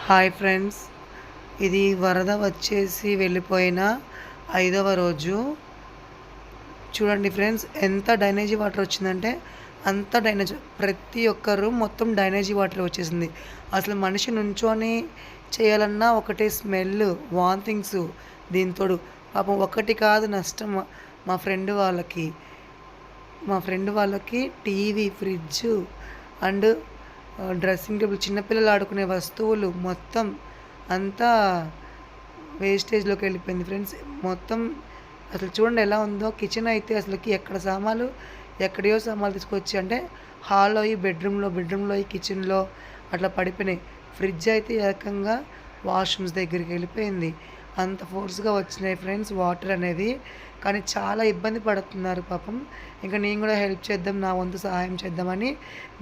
Hi friends, ఇది వరద వచ్చేసి వెళ్ళిపోయిన 5వ రోజు. చూడండి ఫ్రెండ్స్, ఎంత డ్రైనేజీ వాటర్ వచ్చిందంటే అంత డ్రైనేజ్, ప్రతి ఒక్కరు మొత్తం డ్రైనేజీ వాటర్ వచ్చేసింది. అసలు మనిషి నుంచొని చేయాలన్నా ఒకటే స్మెల్, వాంతింగ్స్. దీంతోడు పాపం ఒకటి కాదు నష్టం. మా ఫ్రెండ్ వాళ్ళకి మా ఫ్రెండ్ వాళ్ళకి TV, fridge and dressing table, చిన్నపిల్లలు ఆడుకునే వస్తువులు మొత్తం అంతా వేస్టేజ్లోకి వెళ్ళిపోయింది ఫ్రెండ్స్. మొత్తం అసలు చూడండి ఎలా ఉందో. కిచెన్ అయితే అసలుకి ఎక్కడ సామాన్లు ఎక్కడియో సామాన్లు తీసుకొచ్చి, అంటే హాల్లో బెడ్రూమ్లో కిచెన్లో అట్లా పడిపోయినాయి. ఫ్రిడ్జ్ అయితే ఏకంగా వాష్రూమ్స్ దగ్గరికి వెళ్ళిపోయింది. అంత ఫోర్స్గా వచ్చినాయి ఫ్రెండ్స్ వాటర్ అనేది. కానీ చాలా ఇబ్బంది పడుతున్నారు పాపం. ఇంకా నేను కూడా హెల్ప్ చేద్దాం, నా వంతు సహాయం చేద్దామని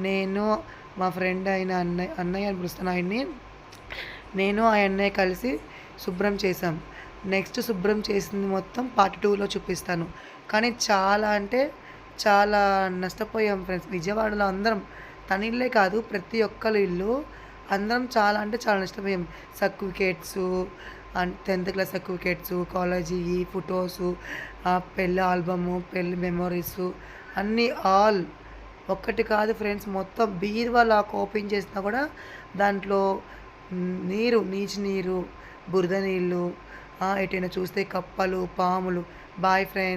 నేను, మా ఫ్రెండ్ అయిన అన్నయ్య అని పిలుస్తాను ఆయన్ని, నేను ఆ అన్నయ్య కలిసి శుభ్రం చేశాం. నెక్స్ట్ శుభ్రం చేసింది మొత్తం పార్ట్ 2లో చూపిస్తాను. కానీ చాలా అంటే చాలా నష్టపోయాం ఫ్రెండ్స్. విజయవాడలో అందరం, తన ఇల్లే కాదు ప్రతి ఒక్కరి ఇల్లు, అందరం చాలా అంటే చాలా నష్టపోయాం. Certificates and 10th class certificates, college photos, పెళ్ళి ఆల్బము, పెళ్ళి మెమోరీసు అన్నీ ఆల్. ఒక్కటి కాదు ఫ్రెండ్స్, మొత్తం బీరువా లాక్ ఓపెన్ చేసినా కూడా దాంట్లో నీరు, నీచు నీరు, బురద నీళ్ళు, ఎటైనా చూస్తే కప్పలు, పాములు. Boy friends.